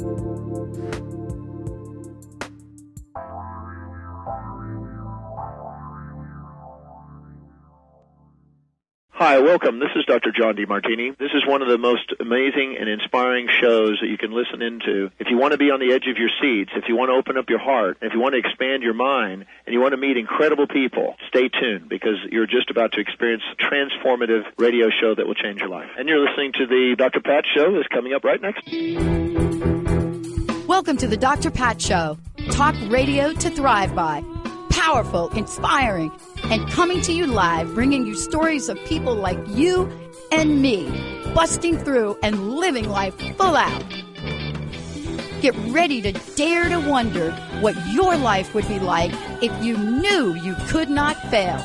Hi, welcome. This is Dr. John DeMartini. This is one of the most amazing and inspiring shows that you can listen into. If you want to be on the edge of your seats, if you want to open up your heart, if you want to expand your mind, and you want to meet incredible people, stay tuned because you're just about to experience a transformative radio show that will change your life. And you're listening to the Dr. Pat Show that's coming up right next. Welcome to the Dr. Pat Show. Talk radio to thrive by. Powerful, inspiring, and coming to you live, bringing you stories of people like you and me, busting through and living life full out. Get ready to dare to wonder what your life would be like if you knew you could not fail.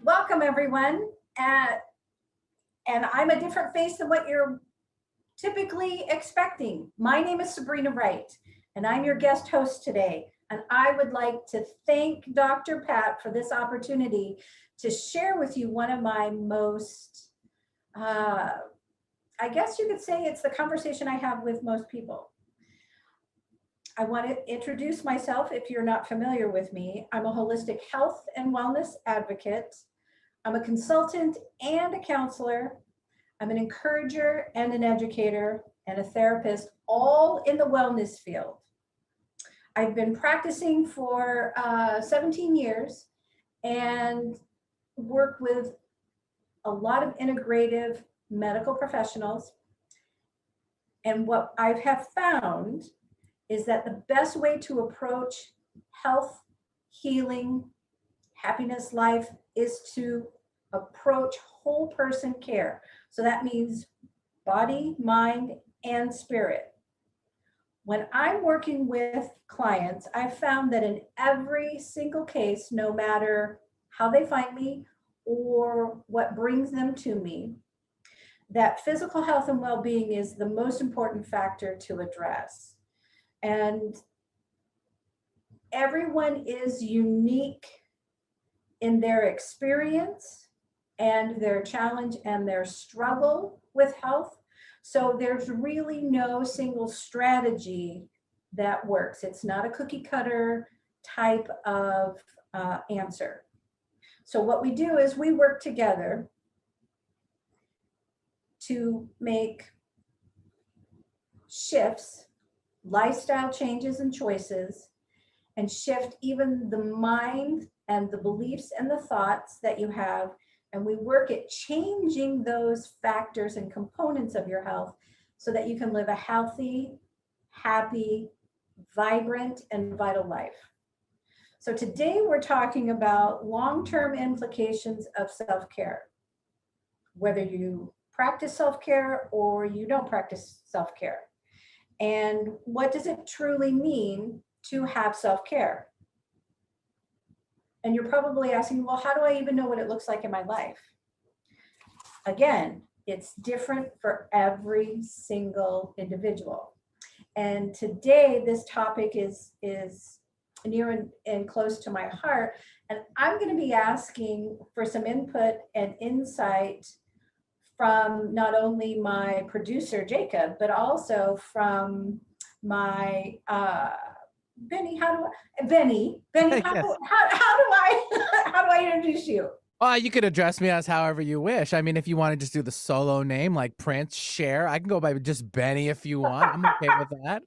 Welcome, everyone. And I'm a different face than what you're typically expecting. My name is Sabrina Wright, and I'm your guest host today. And I would like to thank Dr. Pat for this opportunity to share with you one of my most, I guess you could say it's the conversation I have with most people. I want to introduce myself if you're not familiar with me. I'm a holistic health and wellness advocate. I'm a consultant and a counselor. I'm an encourager and an educator and a therapist, all in the wellness field. I've been practicing for 17 years and work with a lot of integrative medical professionals. And what I have found is that the best way to approach health, healing, happiness, life is to approach whole person care. So that means body, mind, and spirit. When I'm working with clients, I've found that in every single case, no matter how they find me or what brings them to me, that physical health and well-being is the most important factor to address. And everyone is unique in their experience and their challenge and their struggle with health. So there's really no single strategy that works. It's not a cookie cutter type of answer. So what we do is we work together to make shifts, lifestyle changes and choices, and shift even the mind and the beliefs and the thoughts that you have. And we work at changing those factors and components of your health so that you can live a healthy, happy, vibrant, and vital life. So today we're talking about long-term implications of self-care, whether you practice self-care or you don't practice self-care. And what does it truly mean to have self-care? And you're probably asking, well, how do I even know what it looks like in my life? Again, it's different for every single individual. And today, this topic is near and close to my heart. And I'm going to be asking for some input and insight from not only my producer, Jacob, but also from my Benny, how do I introduce you? You could address me as however you wish. I mean, if you want to just do the solo name like Prince, Cher, I can go by just Benny if you want. I'm okay with that.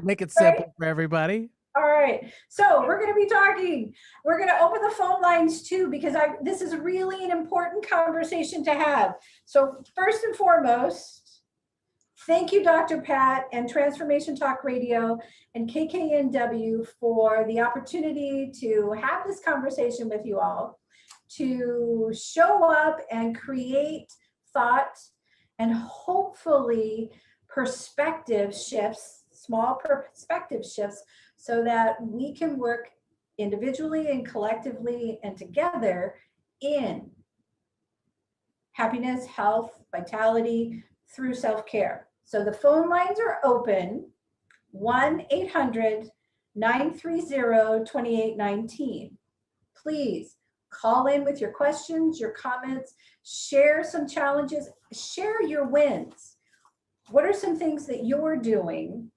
Make it simple for everybody. All right. So we're going to be talking. We're going to open the phone lines too, because this is really an important conversation to have. So first and foremost, thank you, Dr. Pat and Transformation Talk Radio and KKNW for the opportunity to have this conversation with you all, to show up and create thought and hopefully perspective shifts, small perspective shifts, so that we can work individually and collectively and together in happiness, health, vitality through self-care. So the phone lines are open, 1-800-930-2819. Please Call in with your questions, your comments, share some challenges, share your wins. What are some things that you're doing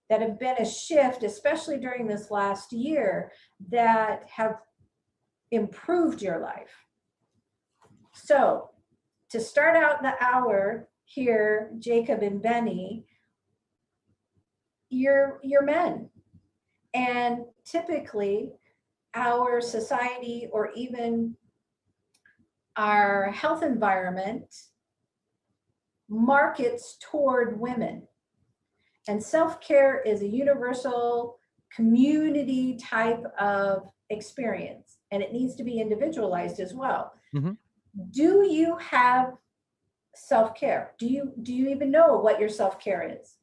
that have been a shift, especially during this last year, that have improved your life? So to start out the hour here, Jacob and Benny, you're men. And typically our society or even our health environment markets toward women. And self-care is a universal community type of experience, and it needs to be individualized as well. Mm-hmm. Do you have self-care? Do you even know what your self-care is?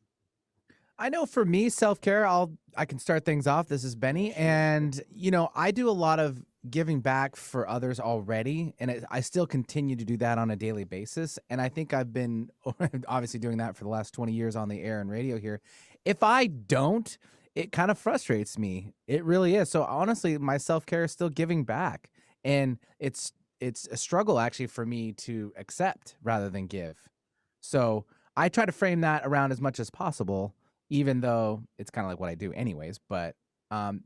I know for me, self-care, I can start things off. This is Benny. And, I do a lot of giving back for others already. And I still continue to do that on a daily basis. And I think I've been obviously doing that for the last 20 years on the air and radio here. If I don't, it kind of frustrates me. It really is. So honestly, my self-care is still giving back. And it's a struggle actually for me to accept rather than give. So I try to frame that around as much as possible, even though it's kind of like what I do anyways. But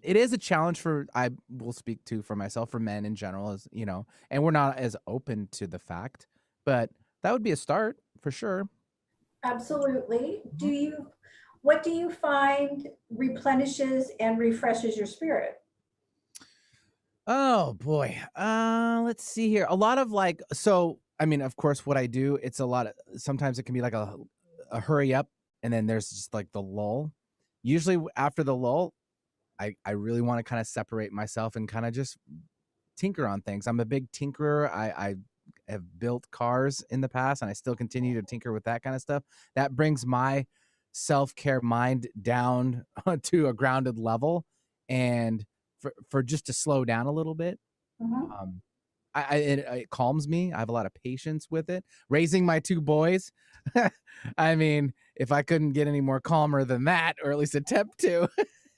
it is a challenge I will speak to for myself, for men in general, as and we're not as open to the fact, but that would be a start for sure. Absolutely. What do you find replenishes and refreshes your spirit? Oh boy. Let's see here. A lot of of course what I do, it's a lot of, sometimes it can be like a hurry up, and then there's just like the lull. Usually after the lull, I really want to kind of separate myself and kind of just tinker on things. I'm a big tinkerer. I have built cars in the past, and I still continue to tinker with that kind of stuff. That brings my self-care mind down to a grounded level, and for just to slow down a little bit. Mm-hmm. It calms me. I have a lot of patience with it. Raising my two boys, I mean, if I couldn't get any more calmer than that, or at least attempt to,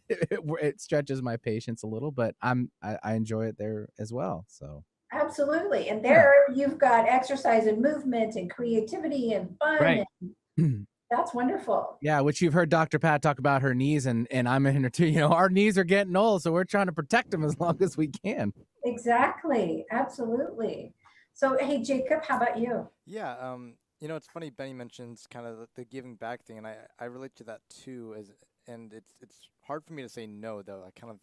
it stretches my patience a little. But I enjoy it there as well. So absolutely, and there you've got exercise and movement and creativity and fun. Right. And that's wonderful. Yeah, which you've heard Dr. Pat talk about her knees, and I'm in her too. Our knees are getting old, so we're trying to protect them as long as we can. Exactly. Absolutely. So, hey, Jacob, how about you? Yeah, it's funny, Benny mentions kind of the giving back thing, and I relate to that too. And it's hard for me to say no, though. I kind of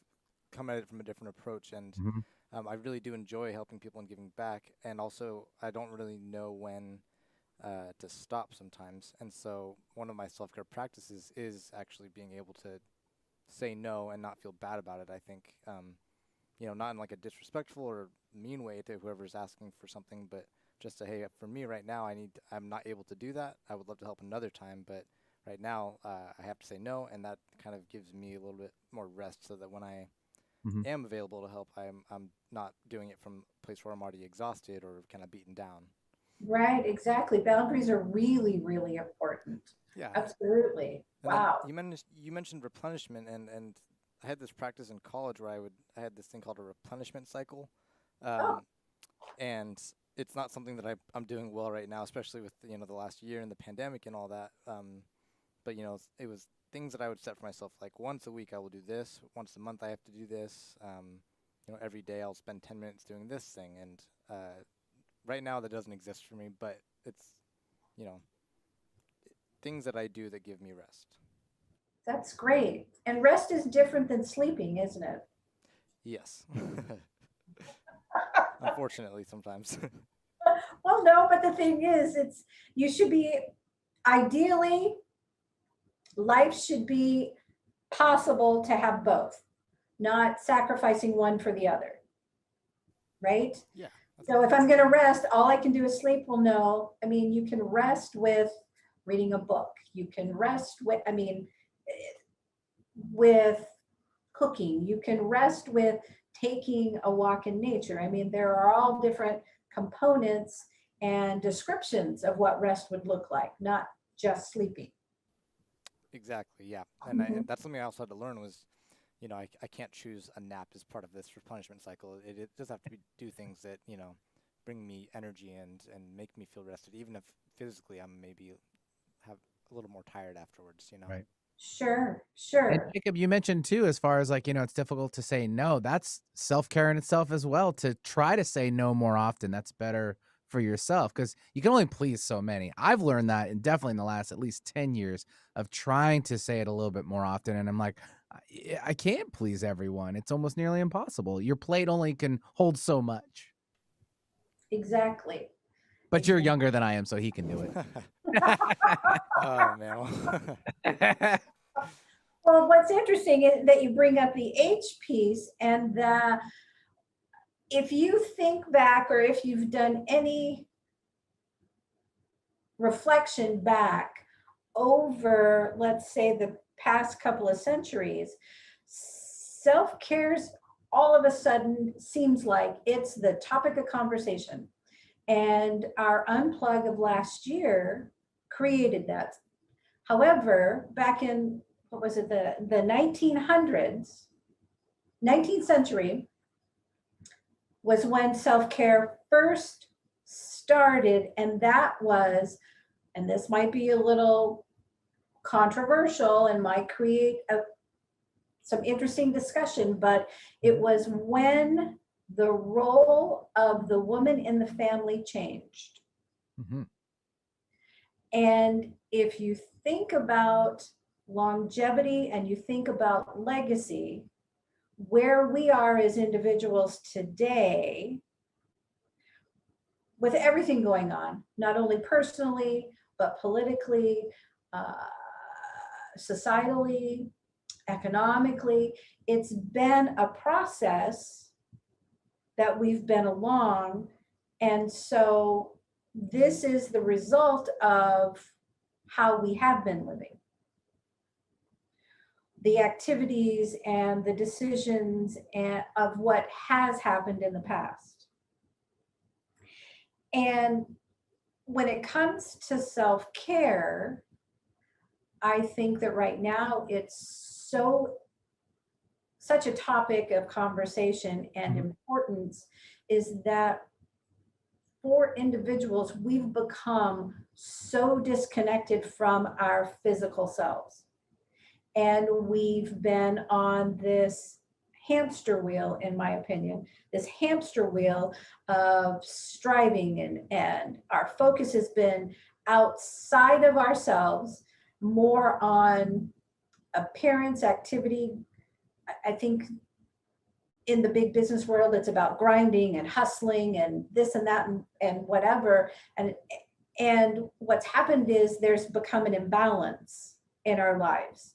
come at it from a different approach, and I really do enjoy helping people and giving back. And also, I don't really know when to stop sometimes. And so one of my self-care practices is actually being able to say no and not feel bad about it. I think, not in like a disrespectful or mean way to whoever's asking for something, but just to, hey, for me right now, I'm not able to do that. I would love to help another time, but right now I have to say no, and that kind of gives me a little bit more rest, so that when I am available to help, I'm not doing it from a place where I'm already exhausted or kind of beaten down. Right, exactly. Boundaries are really, really important. Yeah, absolutely. And wow. You mentioned replenishment, and I had this practice in college where I had this thing called a replenishment cycle, and it's not something that I'm doing well right now, especially with the last year and the pandemic and all that. But it was things that I would set for myself, like once a week I will do this, once a month I have to do this. Every day I'll spend 10 minutes doing this thing, and right now that doesn't exist for me, but it's things that I do that give me rest. That's great. And rest is different than sleeping, isn't it? Yes. Unfortunately, sometimes. Well, no, but the thing is, you should be, ideally, life should be possible to have both, not sacrificing one for the other. Right? Yeah. So if I'm going to rest, all I can do is sleep. Well, no, you can rest with reading a book. You can rest with cooking. You can rest with taking a walk in nature. There are all different components and descriptions of what rest would look like, not just sleeping. Exactly. Yeah. And that's something I also had to learn was, I can't choose a nap as part of this replenishment cycle. It does have to do things that, bring me energy and make me feel rested, even if physically I'm maybe have a little more tired afterwards. Right. Sure, And sure. Jacob, you mentioned too, as far as like, it's difficult to say no. That's self-care in itself as well, to try to say no more often. That's better for yourself because you can only please so many. I've learned that, and definitely in the last at least 10 years of trying to say it a little bit more often. And I'm like, I can't please everyone. It's almost nearly impossible. Your plate only can hold so much. Exactly. But you're younger than I am, so he can do it. Oh, man. Well, what's interesting is that you bring up the H piece, and if you think back, or if you've done any reflection back over, let's say, the past couple of centuries, self-care's all of a sudden seems like it's the topic of conversation. And our unplug of last year created that. However, back in, what was it, the 1900s, 19th century was when self-care first started. And that was, and this might be a little controversial and might create some interesting discussion, but it was when the role of the woman in the family changed. Mm-hmm. And if you think about longevity and you think about legacy, where we are as individuals today, with everything going on, not only personally, but politically, societally, economically, it's been a process that we've been along. And so this is the result of how we have been living. The activities and the decisions of what has happened in the past. And when it comes to self-care, I think that right now it's such a topic of conversation and importance, is that for individuals, we've become so disconnected from our physical selves. And we've been on this hamster wheel, in my opinion, this hamster wheel of striving, and our focus has been outside of ourselves, more on appearance, activity. I think in the big business world, it's about grinding and hustling and this and that and whatever. And what's happened is there's become an imbalance in our lives.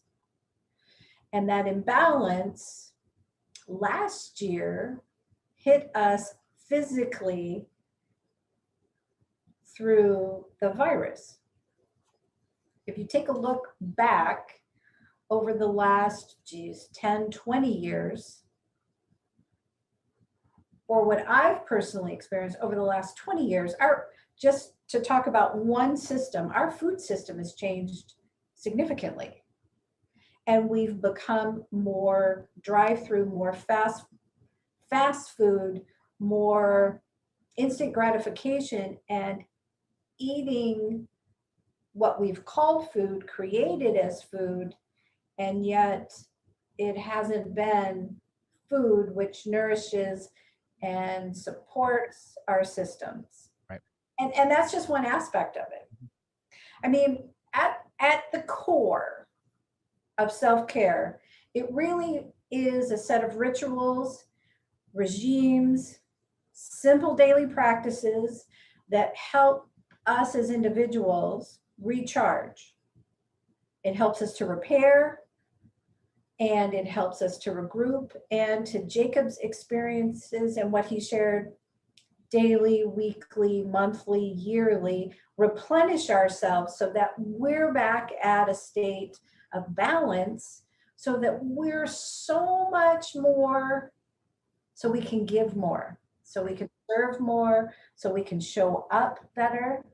And that imbalance last year hit us physically through the virus. If you take a look back over the last 10, 20 years, or what I've personally experienced over the last 20 years, just to talk about one system, our food system has changed significantly. And we've become more drive-through, more fast food, more instant gratification, and eating what we've called food, created as food, and yet it hasn't been food which nourishes and supports our systems. Right. And that's just one aspect of it. I mean, at the core of self-care, it really is a set of rituals, regimes, simple daily practices that help us as individuals recharge. It helps us to repair, and it helps us to regroup. And to Jacob's experiences and what he shared, daily, weekly, monthly, yearly, replenish ourselves so that we're back at a state of balance, so that we're so much more, so we can give more, so we can serve more, so we can show up better.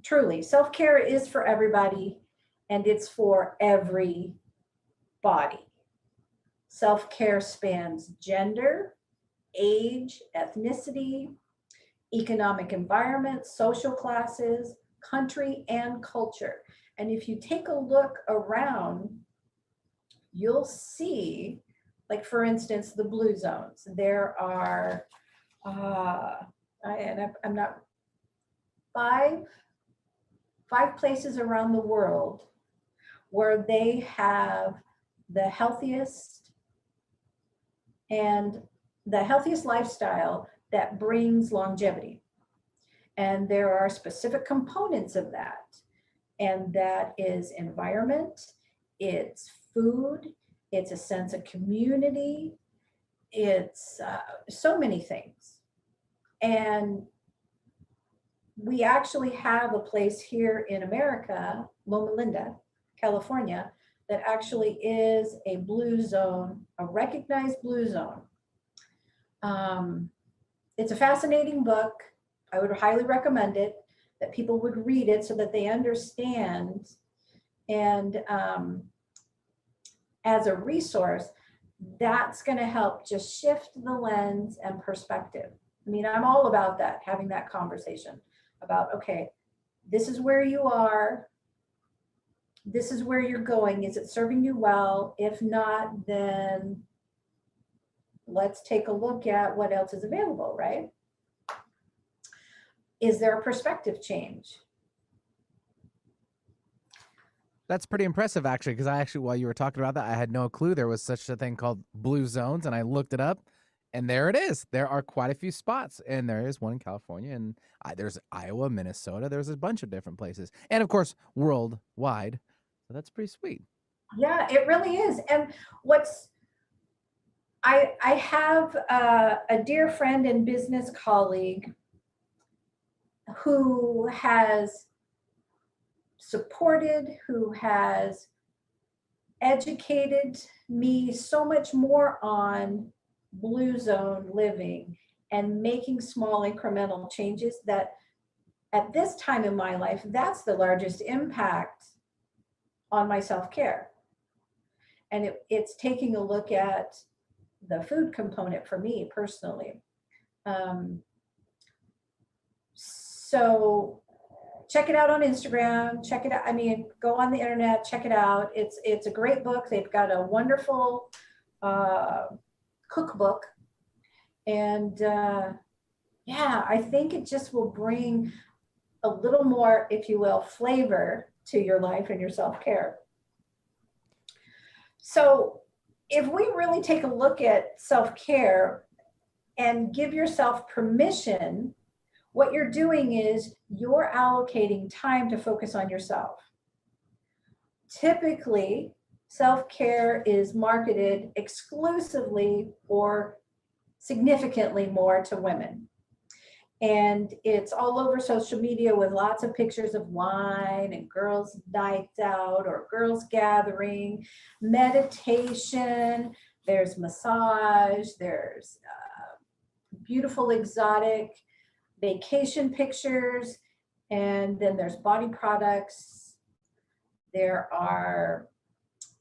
Truly, self-care is for everybody, and it's for every body. Self-care spans gender, age, ethnicity, economic environment, social classes, country, and culture. And if you take a look around, you'll see, like for instance, the blue zones. There are, I'm not, five places around the world where they have the healthiest lifestyle that brings longevity. And there are specific components of that. And that is environment, it's food, it's a sense of community, it's so many things. And we actually have a place here in America, Loma Linda, California, that actually is a blue zone, a recognized blue zone. It's a fascinating book. I would highly recommend it, that people would read it so that they understand. And as a resource, that's going to help just shift the lens and perspective. I mean, I'm all about that, having that conversation about, okay, this is where you are. This is where you're going. Is it serving you well? If not, then let's take a look at what else is available, right? Is there a perspective change? That's pretty impressive, actually, because while you were talking about that, I had no clue there was such a thing called blue zones, and I looked it up, and there it is. There are quite a few spots, and there is one in California, and there's Iowa, Minnesota. There's a bunch of different places, and of course, worldwide. So that's pretty sweet. Yeah, it really is. And I have a dear friend and business colleague who has supported, who has educated me so much more on blue zone living and making small incremental changes, that at this time in my life, that's the largest impact on my self-care. And it's taking a look at the food component for me personally. So check it out on Instagram, check it out. I mean, go on the internet, check it out. It's a great book. They've got a wonderful cookbook. And yeah, I think it just will bring a little more, if you will, flavor to your life and your self-care. So if we really take a look at self-care and give yourself permission, what you're doing is you're allocating time to focus on yourself. Typically, self-care is marketed exclusively or significantly more to women. And it's all over social media with lots of pictures of wine and girls' nights out or girls' gathering, meditation, there's massage, there's beautiful exotic vacation pictures, and then there's body products. There are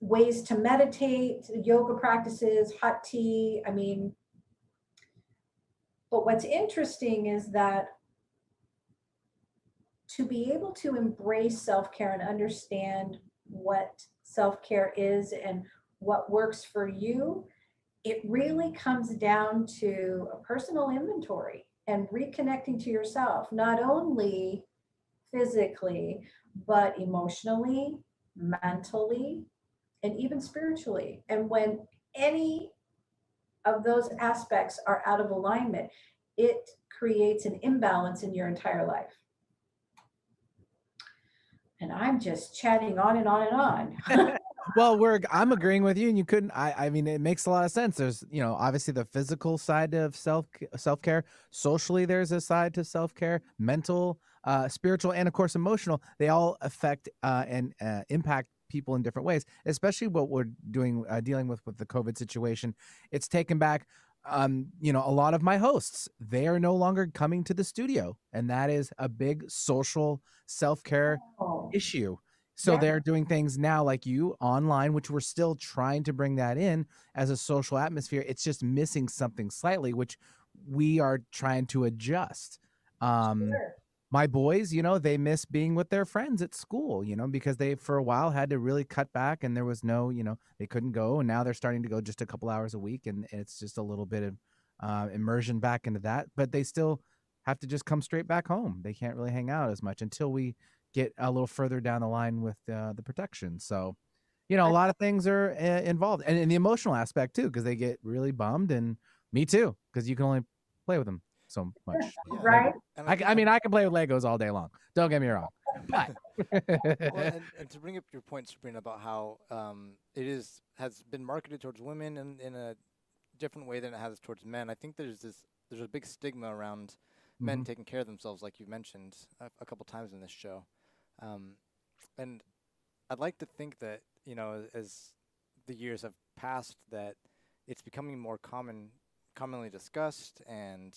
ways to meditate, yoga practices, hot tea. I mean, but what's interesting is that to be able to embrace self-care and understand what self-care is and what works for you, it really comes down to a personal inventory and reconnecting to yourself, not only physically, but emotionally, mentally, and even spiritually. And when any of those aspects are out of alignment, it creates an imbalance in your entire life. And I'm just chatting on and on and on. Well, I'm agreeing with you, and you couldn't. I mean, it makes a lot of sense. There's, obviously the physical side of self-care. Socially, there's a side to self-care, mental, spiritual, and of course emotional. They all affect and impact people in different ways. Especially what we're doing, dealing with the COVID situation. It's taken back. A lot of my hosts, they are no longer coming to the studio, and that is a big social self-care issue. So Yeah. they're doing things now like you online, which we're still trying to bring that in as a social atmosphere. It's just missing something slightly, which we are trying to adjust. Sure. My boys, they miss being with their friends at school, because they for a while had to really cut back, and there was no, they couldn't go, and now they're starting to go just a couple hours a week, and it's just a little bit of immersion back into that. But they still have to just come straight back home. They can't really hang out as much until we get a little further down the line with the protection. So, a lot of things are involved, and in the emotional aspect too, because they get really bummed, and me too, because you can only play with them so much. Yeah. Right. And I mean, I can play with Legos all day long. Don't get me wrong. But well, and to bring up your point, Sabrina, about how has been marketed towards women in a different way than it has towards men. I think there's a big stigma around men taking care of themselves, like you mentioned a couple times in this show, and I'd like to think that as the years have passed, that it's becoming more commonly discussed, and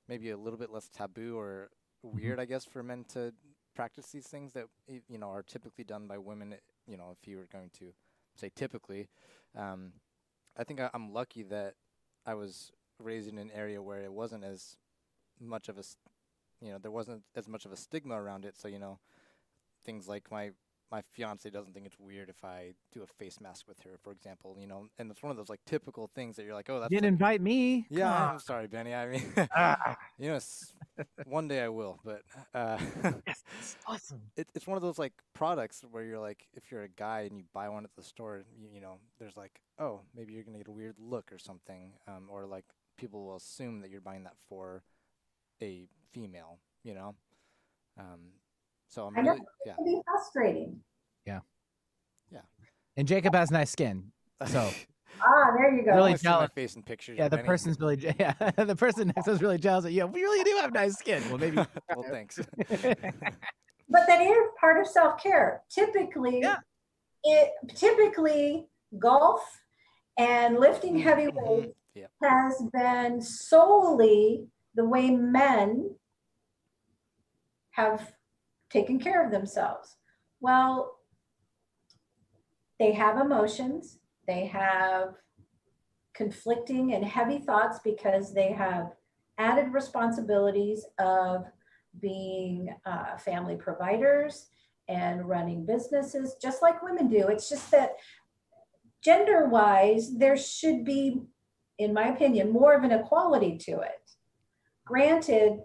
maybe a little bit less taboo or weird, I guess, for men to practice these things that are typically done by women. If you were going to say typically, I think I'm lucky that I was raised in an area where it wasn't as much of a there wasn't as much of a stigma around it. So things like my fiance doesn't think it's weird if I do a face mask with her, for example, and it's one of those like typical things that you're like, oh, that's you didn't invite me. yeah, I'm sorry, Benny. I mean, one day I will, but Yes, it's awesome. it's one of those like products where you're like, if you're a guy and you buy one at the store, there's like, oh, maybe you're gonna get a weird look or something, or like people will assume that you're buying that for a female, So I'm I know really, it can be frustrating. Yeah. yeah. And Jacob has nice skin, so There you go. Really I see my jealous. face in pictures. yeah, the Benny. person's really the person next to us is really jealous. Yeah, we really do have nice skin. Well, maybe. Well, thanks. But that is part of self-care. Typically, golf and lifting heavy weights Yeah. has been solely the way men have taken care of themselves. Well, they have emotions, they have conflicting and heavy thoughts because they have added responsibilities of being family providers and running businesses, just like women do. It's just that gender-wise, there should be, in my opinion, more of an equality to it. Granted,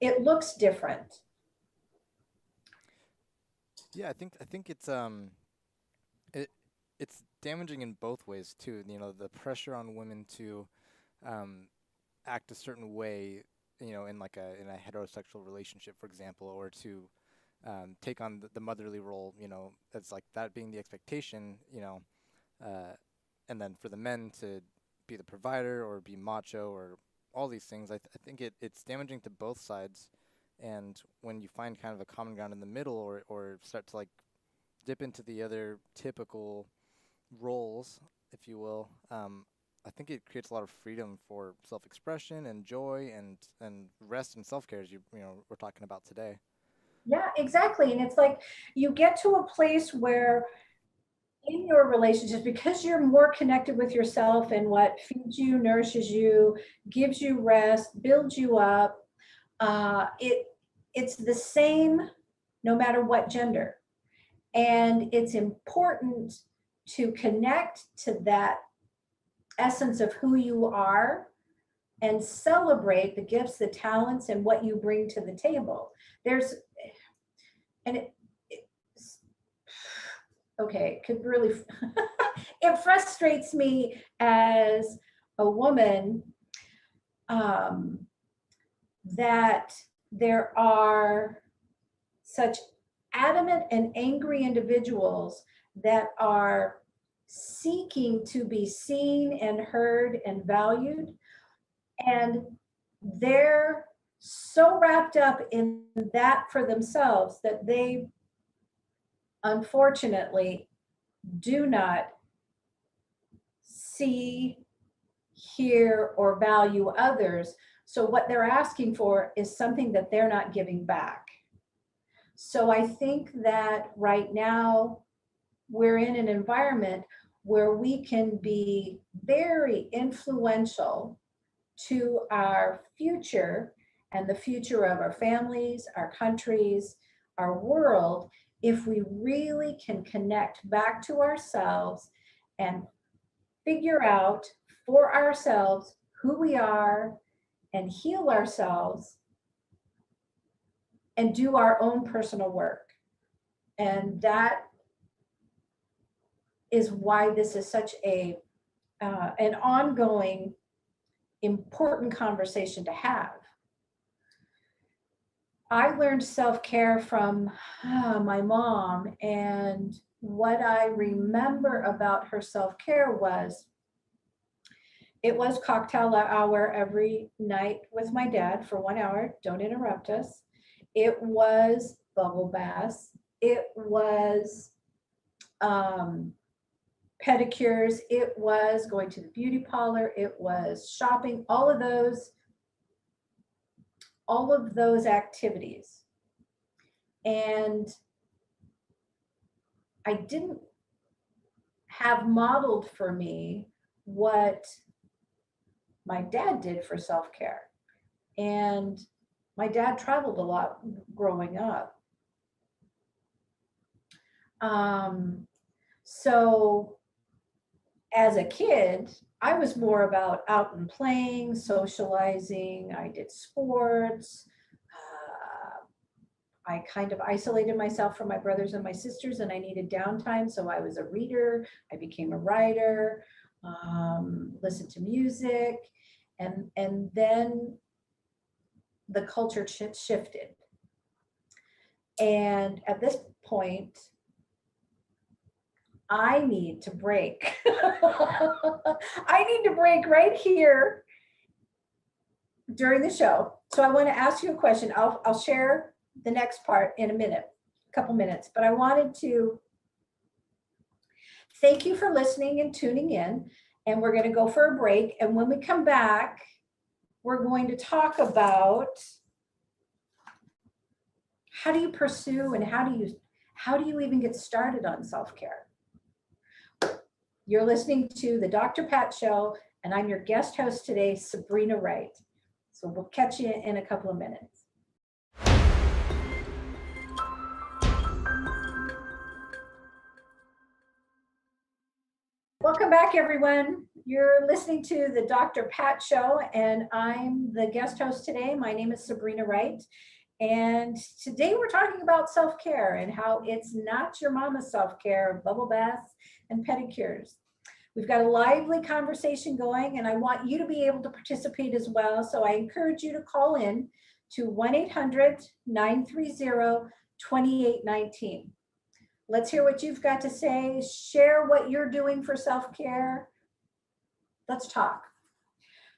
it looks different. Yeah, I think it's damaging in both ways too. The pressure on women to act a certain way, in in a heterosexual relationship, for example, or to take on the motherly role. It's like that being the expectation. And then for the men to be the provider or be macho or all these things, I think it's damaging to both sides. And when you find kind of a common ground in the middle, or start to like dip into the other typical roles, if you will, I think it creates a lot of freedom for self-expression and joy and rest and self-care, as we're talking about today. Yeah, exactly. And it's like you get to a place where in your relationships, because you're more connected with yourself and what feeds you, nourishes you, gives you rest, builds you up, it's the same no matter what gender. And it's important to connect to that essence of who you are and celebrate the gifts, the talents, and what you bring to the table. It could really, it frustrates me as a woman that there are such adamant and angry individuals that are seeking to be seen and heard and valued. And they're so wrapped up in that for themselves that they unfortunately do not see, hear, or value others. So what they're asking for is something that they're not giving back. So I think that right now we're in an environment where we can be very influential to our future and the future of our families, our countries, our world, if we really can connect back to ourselves and figure out for ourselves who we are and heal ourselves and do our own personal work. And that is why this is such an ongoing, important conversation to have. I learned self-care from my mom, and what I remember about her self-care was it was cocktail hour every night with my dad for 1 hour. Don't interrupt us. It was bubble baths. It was pedicures. It was going to the beauty parlor. It was shopping. All of those activities. And I didn't have modeled for me what my dad did for self-care. And my dad traveled a lot growing up. So as a kid, I was more about out and playing, socializing. I did sports. I kind of isolated myself from my brothers and my sisters, and I needed downtime. So I was a reader. I became a writer, listened to music, and then the culture shifted. And at this point, I need to break. I need to break right here during the show. So I want to ask you a question. I'll share the next part in a couple minutes, but I wanted to thank you for listening and tuning in, and we're going to go for a break. And when we come back, we're going to talk about how do you pursue and how do you even get started on self-care? You're listening to the Dr. Pat Show, and I'm your guest host today, Sabrina Wright. So we'll catch you in a couple of minutes. Welcome back, everyone. You're listening to the Dr. Pat Show, and I'm the guest host today. My name is Sabrina Wright, and today we're talking about self-care and how it's not your mama's self-care, bubble baths and pedicures. We've got a lively conversation going, and I want you to be able to participate as well. So I encourage you to call in to 1-800-930-2819. Let's hear what you've got to say. Share what you're doing for self-care. Let's talk.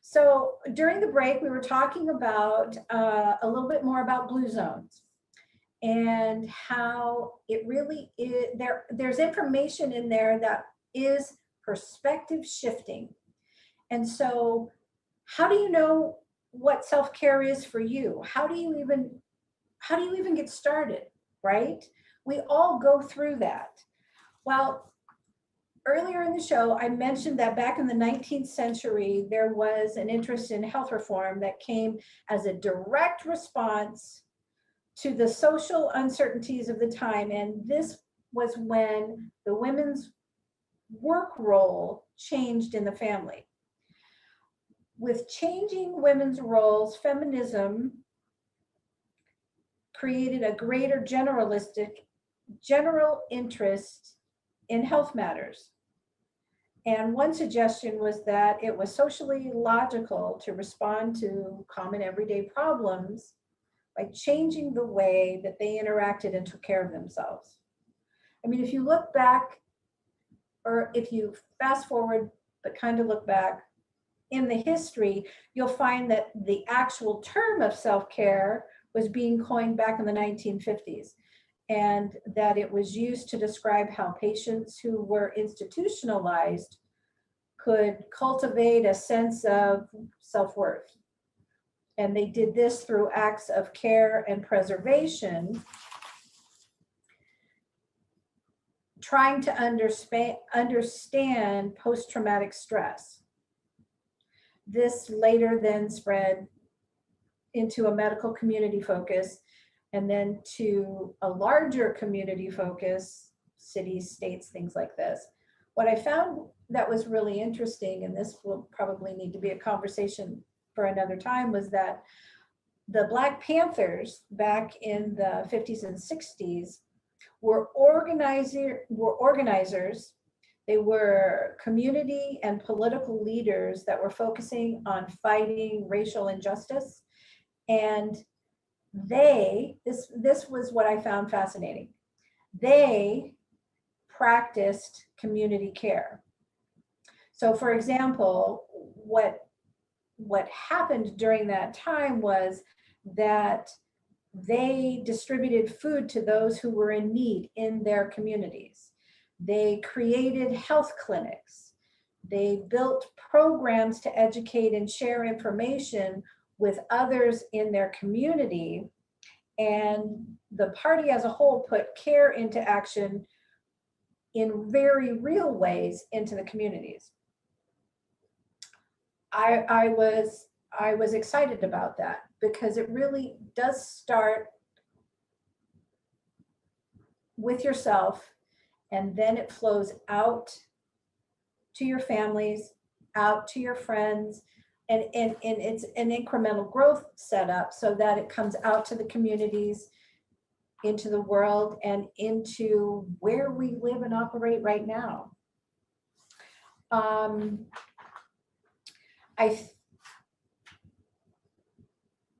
So during the break, we were talking about a little bit more about blue zones and how it really is, there's information in there that is perspective shifting. And so how do you know what self-care is for you? How do you even get started, right? We all go through that. Well, earlier in the show, I mentioned that back in the 19th century, there was an interest in health reform that came as a direct response to the social uncertainties of the time. And this was when the women's work role changed in the family. With changing women's roles, feminism created a greater general interest in health matters. And one suggestion was that it was socially logical to respond to common everyday problems by changing the way that they interacted and took care of themselves. I mean, if you look back, or if you fast forward, but kind of look back in the history, you'll find that the actual term of self-care was being coined back in the 1950s, and that it was used to describe how patients who were institutionalized could cultivate a sense of self-worth. And they did this through acts of care and preservation trying to understand post-traumatic stress. This later then spread into a medical community focus, and then to a larger community focus, cities, states, things like this. What I found that was really interesting, and this will probably need to be a conversation for another time, was that the Black Panthers back in the 50s and 60s were organizers. They were community and political leaders that were focusing on fighting racial injustice. And this was what I found fascinating. They practiced community care. So for example, what happened during that time was that they distributed food to those who were in need in their communities. They created health clinics. They built programs to educate and share information with others in their community. And the party as a whole put care into action in very real ways into the communities. I was excited about that because it really does start with yourself, and then it flows out to your families, out to your friends, and it's an incremental growth setup so that it comes out to the communities, into the world, and into where we live and operate right now.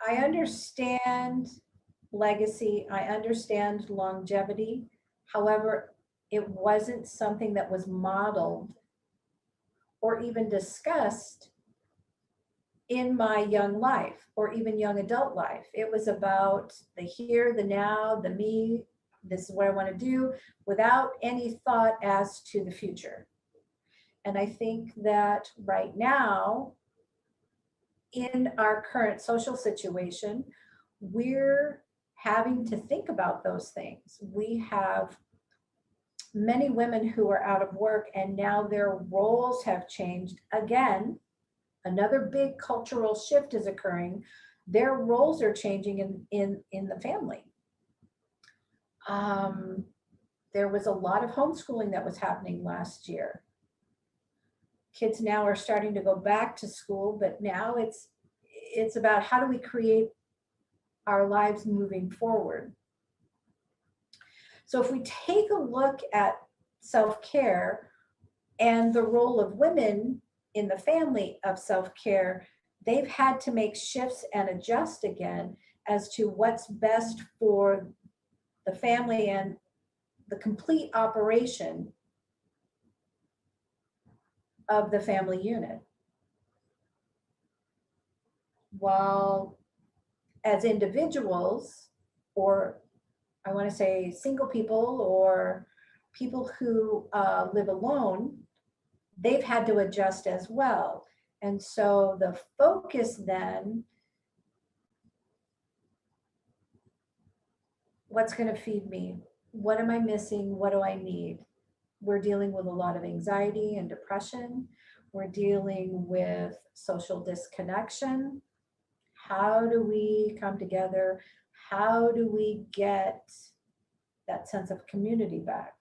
I understand legacy, I understand longevity. However, it wasn't something that was modeled or even discussed in my young life or even young adult life. It was about the here, the now, the me, this is what I want to do, without any thought as to the future. And I think that right now, in our current social situation, we're having to think about those things. We have many women who are out of work, and now their roles have changed again. Another big cultural shift is occurring. Their roles are changing in the family. There was a lot of homeschooling that was happening last year. Kids now are starting to go back to school, but now it's about how do we create our lives moving forward. So if we take a look at self-care and the role of women in the family of self-care, they've had to make shifts and adjust again as to what's best for the family and the complete operation of the family unit. While as individuals, or I want to say single people or people who live alone, they've had to adjust as well. And so the focus then, what's going to feed me? What am I missing? What do I need? We're dealing with a lot of anxiety and depression. We're dealing with social disconnection. How do we come together? How do we get that sense of community back?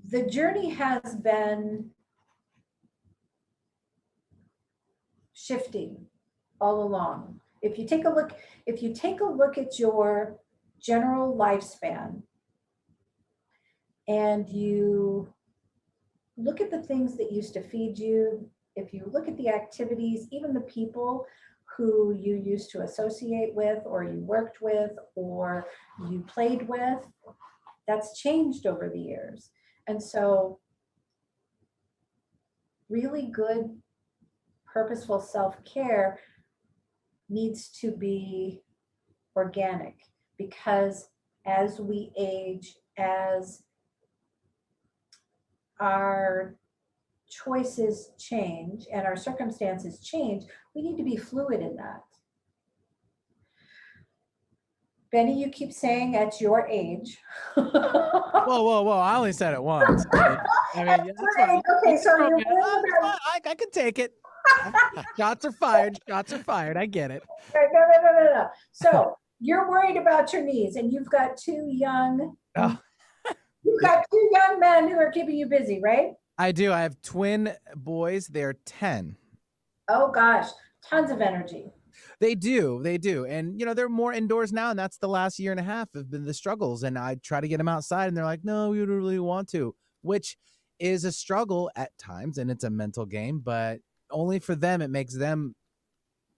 The journey has been shifting all along. If you take a look at your general lifespan and you look at the things that used to feed you, if you look at the activities, even the people who you used to associate with or you worked with or you played with, that's changed over the years. And so really good, purposeful self-care needs to be organic, because as we age, as our choices change and our circumstances change, we need to be fluid in that. Benny, you keep saying at your age. Whoa! I only said it once. I mean, yeah, that's fine. Okay, so you're worried I can take it. Shots are fired. Shots are fired. I get it. No. So you're worried about your knees, and you've got two young men who are keeping you busy, right? I do. I have twin boys. They're 10. Oh gosh, tons of energy. They do. And, they're more indoors now. And that's the last year and a half have been the struggles. And I try to get them outside and they're like, no, we don't really want to, which is a struggle at times. And it's a mental game, but only for them, it makes them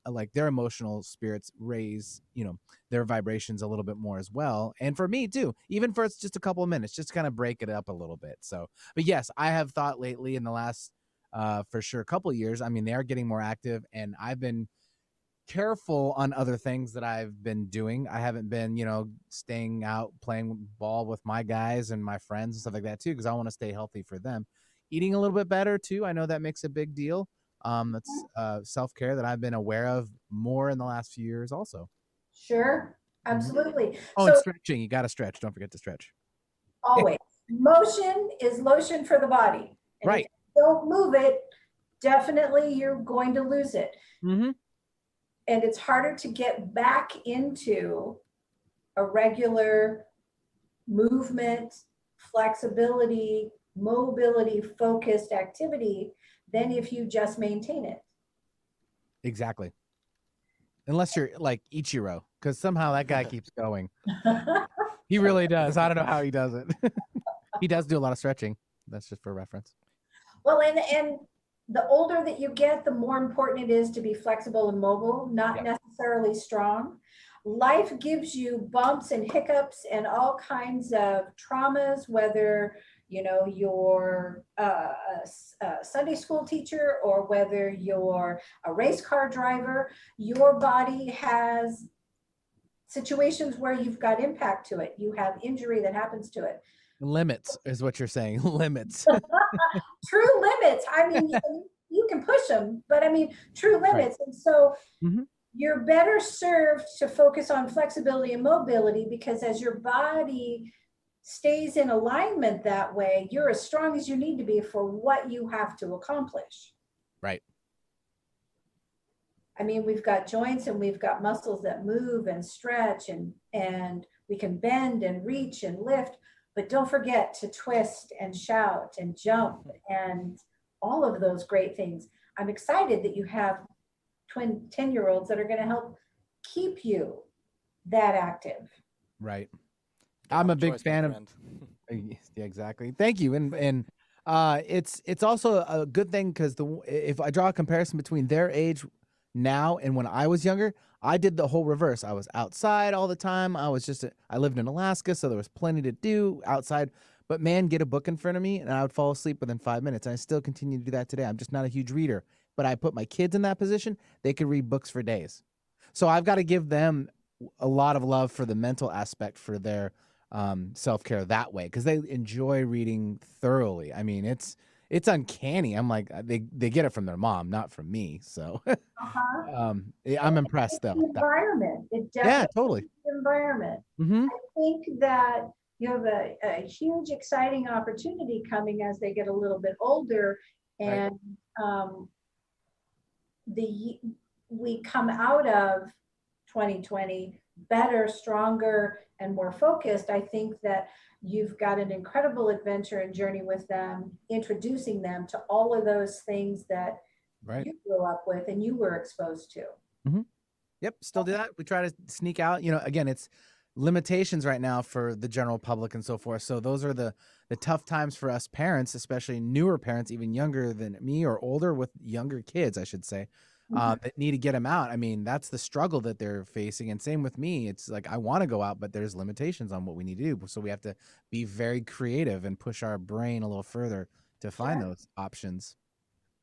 like their emotional spirits raise, their vibrations a little bit more as well. And for me too, even for it's just a couple of minutes, just kind of break it up a little bit. So, but yes, I have thought lately in the last, for sure, couple of years, I mean, they are getting more active and I've been careful on other things that I've been doing. I haven't been, staying out playing ball with my guys and my friends and stuff like that too, because I want to stay healthy for them. Eating a little bit better too. I know that makes a big deal. That's self-care that I've been aware of more in the last few years also. Sure, absolutely. Oh, and stretching. You got to stretch. Don't forget to stretch. Always. Motion is lotion for the body. And right. If you don't move it, definitely you're going to lose it. Mm-hmm. And it's harder to get back into a regular movement, flexibility, mobility focused activity than if you just maintain it. Exactly. Unless you're like Ichiro, because somehow that guy keeps going. He really does. I don't know how he does it. He does do a lot of stretching. That's just for reference. Well, and the older that you get, the more important it is to be flexible and mobile, not necessarily strong. Life gives you bumps and hiccups and all kinds of traumas, whether you're a Sunday school teacher or whether you're a race car driver. Your body has situations where you've got impact to it. You have injury that happens to it. Limits is what you're saying. Limits. True limits. I mean, you can push them, but I mean, true limits. Right. And so you're better served to focus on flexibility and mobility, because as your body stays in alignment that way, you're as strong as you need to be for what you have to accomplish. Right. I mean, we've got joints and we've got muscles that move and stretch and we can bend and reach and lift, but don't forget to twist and shout and jump and all of those great things. I'm excited that you have twin 10-year-olds that are going to help keep you that active. Right. I'm a big fan of. Yeah, exactly. Thank you. And it's also a good thing because if I draw a comparison between their age now and when I was younger, I did the whole reverse. I was outside all the time. I lived in Alaska, so there was plenty to do outside. But man, get a book in front of me and I would fall asleep within 5 minutes. And I still continue to do that today. I'm just not a huge reader, but I put my kids in that position. They could read books for days. So I've got to give them a lot of love for the mental aspect for their self-care that way, because they enjoy reading thoroughly. I mean, it's uncanny. I'm like, they get it from their mom, not from me. So I'm impressed though. The environment. It definitely totally. The environment. I think that you have a huge, exciting opportunity coming as they get a little bit older, and we come out of 2020 better, stronger, and more focused. I think that you've got an incredible adventure and journey with them, introducing them to all of those things that you grew up with and you were exposed to. Yep, still do that. We try to sneak out. Again, it's limitations right now for the general public and so forth. So those are the tough times for us parents, especially newer parents, even younger than me or older with younger kids, I should say. That need to get them out. I mean, that's the struggle that they're facing. And same with me. It's like, I want to go out, but there's limitations on what we need to do. So we have to be very creative and push our brain a little further to find those options.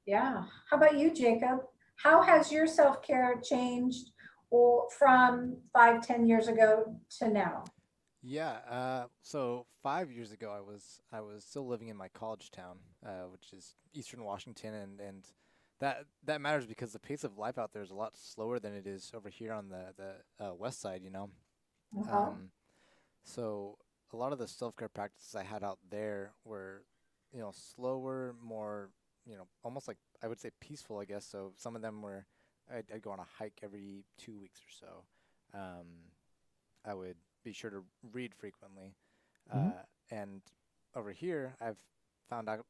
Yeah. How about you, Jacob? How has your self-care changed from 5-10 years ago to now? Yeah. So 5 years ago, I was still living in my college town, which is Eastern Washington, and that matters because the pace of life out there is a lot slower than it is over here on the west side, Uh-huh. So a lot of the self-care practices I had out there were, slower, more, almost like I would say peaceful, I guess. So some of them were, I'd go on a hike every 2 weeks or so. I would be sure to read frequently. Mhm. And over here, I've found that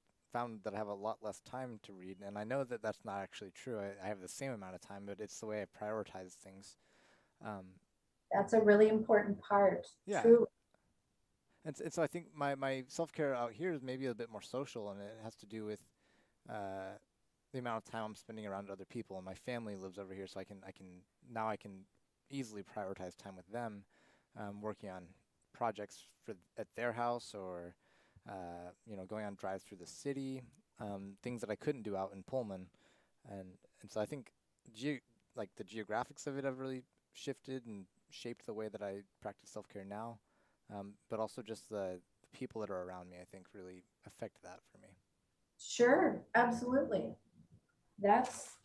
I have a lot less time to read, and I know that that's not actually true. I have the same amount of time, but it's the way I prioritize things. Um, That's a really important part. yeah, True. and so I think my self-care out here is maybe a bit more social, and it has to do with uh, the amount of time I'm spending around other people. And my family lives over here, so I can easily prioritize time with them, working on projects at their house, or going on drives through the city, things that I couldn't do out in Pullman, and so I think like the geographics of it have really shifted and shaped the way that I practice self-care now, but also just the people that are around me, I think, really affect that for me. Sure, absolutely. That's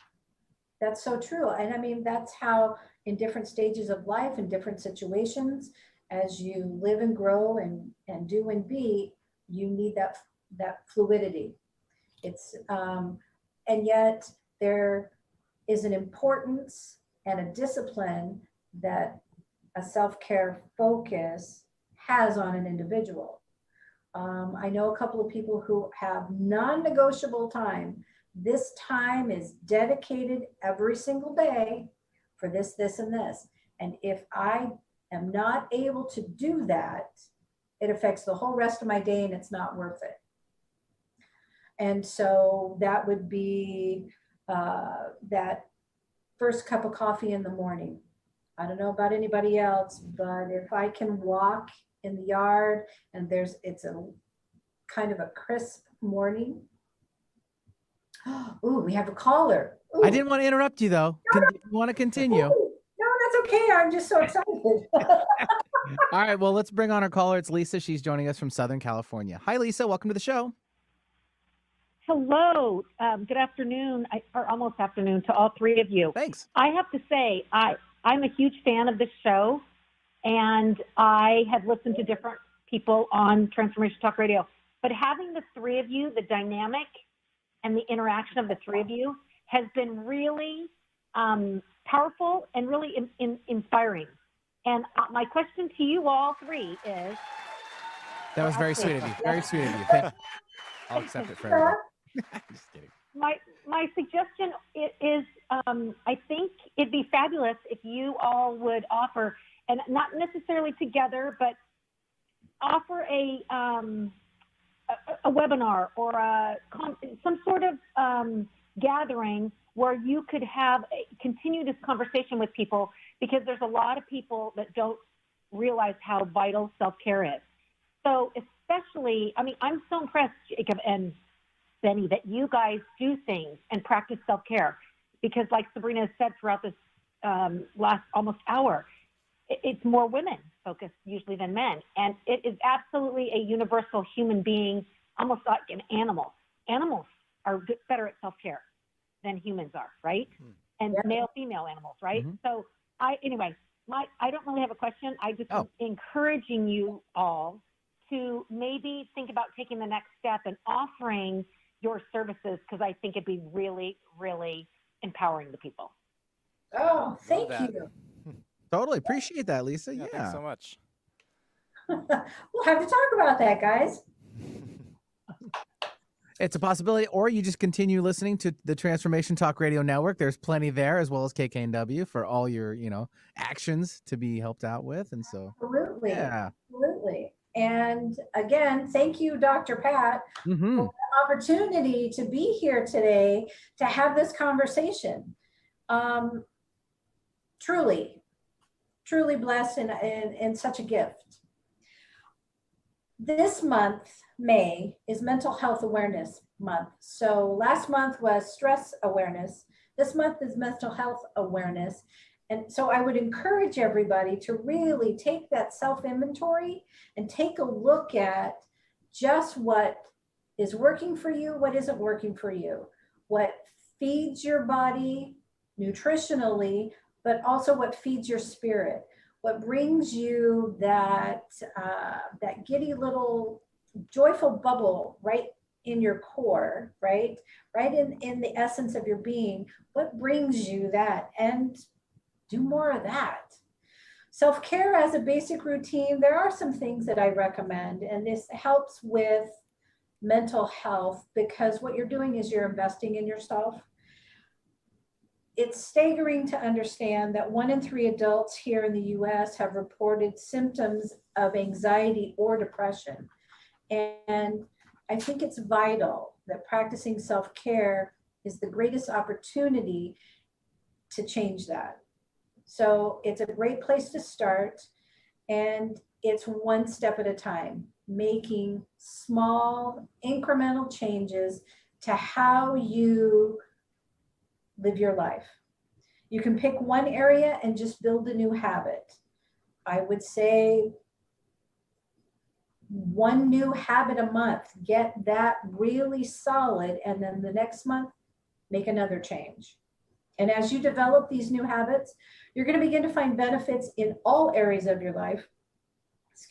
that's so true. And I mean, that's how in different stages of life and different situations, as you live and grow and do and be, you need that fluidity. It's and yet there is an importance and a discipline that a self-care focus has on an individual. I know a couple of people who have non-negotiable time. This time is dedicated every single day for this, this, and this. And if I am not able to do that, it affects the whole rest of my day and it's not worth it. And so that would be that first cup of coffee in the morning. I don't know about anybody else, but if I can walk in the yard and it's a kind of a crisp morning. Ooh, we have a caller. Ooh. I didn't want to interrupt you though. You want to continue? Ooh, no, that's okay. I'm just so excited. All right, well, let's bring on our caller. It's Lisa. She's joining us from Southern California. Hi, Lisa. Welcome to the show. Hello. Good afternoon, or almost afternoon to all three of you. Thanks. I have to say, I'm a huge fan of this show, and I have listened to different people on Transformation Talk Radio. But having the three of you, the dynamic and the interaction of the three of you has been really powerful and really inspiring. And my question to you all three is... That was very sweet of you. Very sweet of you. I'll accept it for everybody. Just kidding. My suggestion is I think it'd be fabulous if you all would offer, and not necessarily together, but offer a webinar or some sort of gathering where you could continue this conversation with people, because there's a lot of people that don't realize how vital self-care is. So especially, I mean, I'm so impressed, Jacob and Benny, that you guys do things and practice self-care, because like Sabrina has said throughout this last almost hour, it's more women focused usually than men. And it is absolutely a universal human being, almost like an animal. Animals are better at self-care than humans are, right? Mm. And male, female animals, right? Mm-hmm. So I don't really have a question. I just am encouraging you all to maybe think about taking the next step and offering your services, because I think it'd be really, really empowering to people. Oh, thank you. Totally appreciate that, Lisa. Yeah. Thanks so much. We'll have to talk about that, guys. It's a possibility, or you just continue listening to the Transformation Talk Radio Network. There's plenty there, as well as KKNW, for all your, actions to be helped out with. And so, absolutely, yeah, absolutely. And again, thank you, Dr. Pat, for the opportunity to be here today to have this conversation. Truly, truly blessed and such a gift. This month, May, is Mental Health Awareness Month. So last month was stress awareness. This month is mental health awareness. And so I would encourage everybody to really take that self-inventory and take a look at just what is working for you, what isn't working for you, what feeds your body nutritionally, but also what feeds your spirit. what brings you that that giddy little joyful bubble right in your core, right in the essence of your being, what brings you that, and do more of that. Self-care as a basic routine, there are some things that I recommend, and this helps with mental health because what you're doing is you're investing in yourself. It's staggering to understand that 1 in 3 adults here in the US have reported symptoms of anxiety or depression. And I think it's vital that practicing self-care is the greatest opportunity to change that. So it's a great place to start, and it's one step at a time, making small incremental changes to how you live your life. You can pick one area and just build a new habit. I would say 1 new habit a month, get that really solid, and then the next month, make another change. And as you develop these new habits, you're going to begin to find benefits in all areas of your life,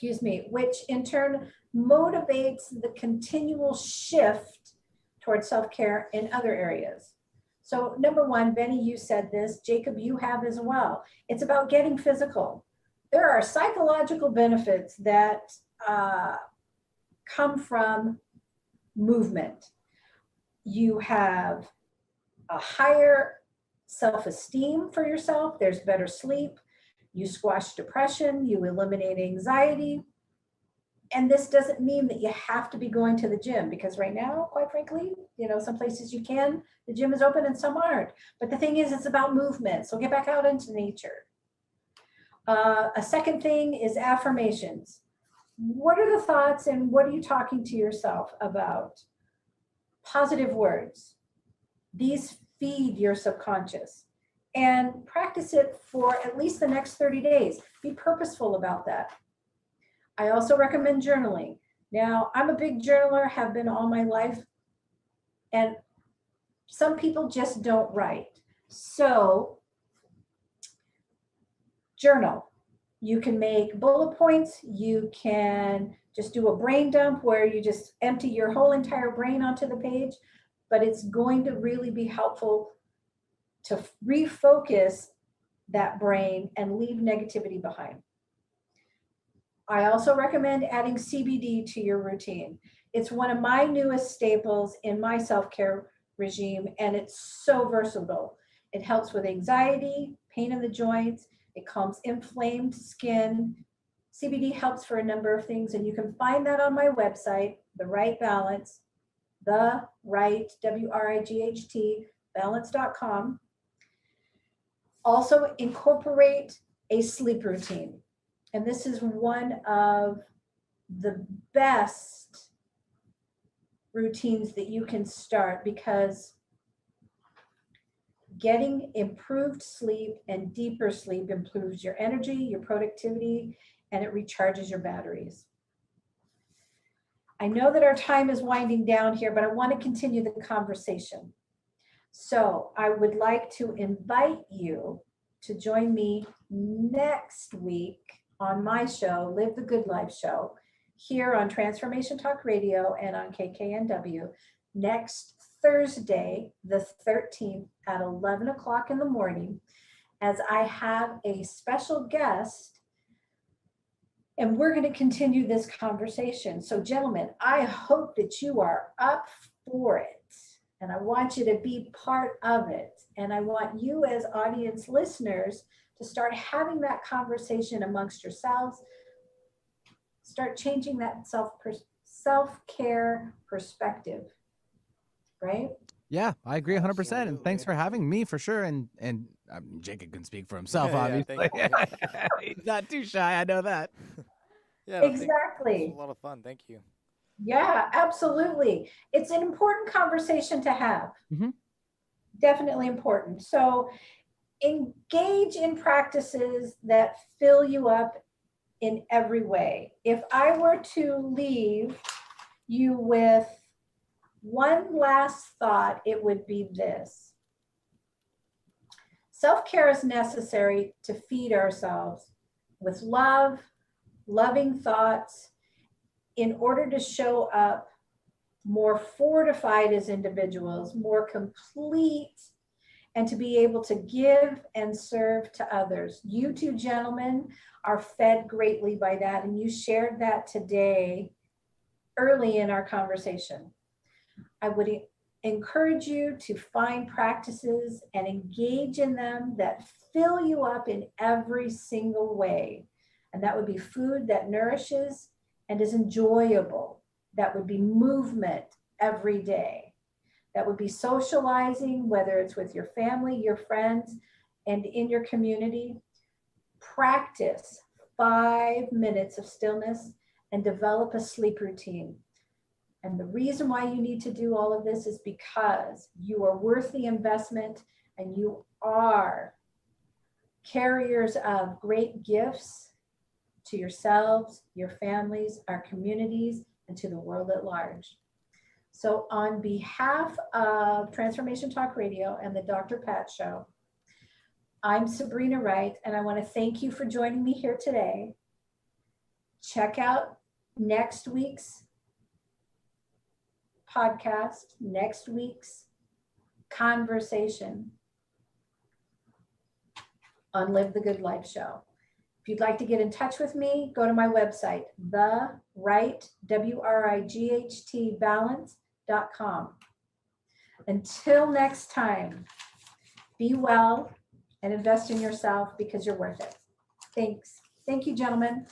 which in turn motivates the continual shift towards self-care in other areas. So number 1, Benny, you said this, Jacob, you have as well. It's about getting physical. There are psychological benefits that come from movement. You have a higher self-esteem for yourself. There's better sleep. You squash depression. You eliminate anxiety. And this doesn't mean that you have to be going to the gym, because right now, quite frankly, some places you can, the gym is open and some aren't. But the thing is, it's about movement. So get back out into nature. A second thing is affirmations. What are the thoughts and what are you talking to yourself about? Positive words. These feed your subconscious, and practice it for at least the next 30 days. Be purposeful about that. I also recommend journaling. Now, I'm a big journaler, have been all my life, and some people just don't write. So journal. You can make bullet points. You can just do a brain dump where you just empty your whole entire brain onto the page, but it's going to really be helpful to refocus that brain and leave negativity behind. I also recommend adding CBD to your routine. It's one of my newest staples in my self-care regime, and it's so versatile. It helps with anxiety, pain in the joints. It calms inflamed skin. CBD helps for a number of things, and you can find that on my website, The Right Balance, The Right, WRIGHT, balance.com. Also incorporate a sleep routine. And this is one of the best routines that you can start, because getting improved sleep and deeper sleep improves your energy, your productivity, and it recharges your batteries. I know that our time is winding down here, but I want to continue the conversation. So I would like to invite you to join me next week on my show, Live the Good Life Show, here on Transformation Talk Radio and on KKNW next Thursday, the 13th at 11 o'clock in the morning, as I have a special guest, and we're going to continue this conversation. So gentlemen, I hope that you are up for it, and I want you to be part of it. And I want you as audience listeners to start having that conversation amongst yourselves, start changing that self-care perspective, right? Yeah, I agree 100%. Absolutely. And thanks for having me, for sure. And Jacob can speak for himself, obviously. He's not too shy. I know that. Yeah, exactly. It's a lot of fun. Thank you. Yeah, absolutely. It's an important conversation to have. Mm-hmm. Definitely important. So engage in practices that fill you up in every way. If I were to leave you with one last thought, it would be this. Self-care is necessary to feed ourselves, with love, loving thoughts, in order to show up more fortified as individuals, more complete, and to be able to give and serve to others. You two gentlemen are fed greatly by that, and you shared that today early in our conversation. I would encourage you to find practices and engage in them that fill you up in every single way. And that would be food that nourishes and is enjoyable. That would be movement every day. That would be socializing, whether it's with your family, your friends, and in your community. Practice 5 minutes of stillness and develop a sleep routine. And the reason why you need to do all of this is because you are worth the investment, and you are carriers of great gifts to yourselves, your families, our communities, and to the world at large. So on behalf of Transformation Talk Radio and the Dr. Pat Show, I'm Sabrina Wright, and I want to thank you for joining me here today. Check out next week's podcast, next week's conversation on Live the Good Life Show. If you'd like to get in touch with me, go to my website, WRIGHT balance.com. Until next time, be well and invest in yourself, because you're worth it. Thanks. Thank you, gentlemen.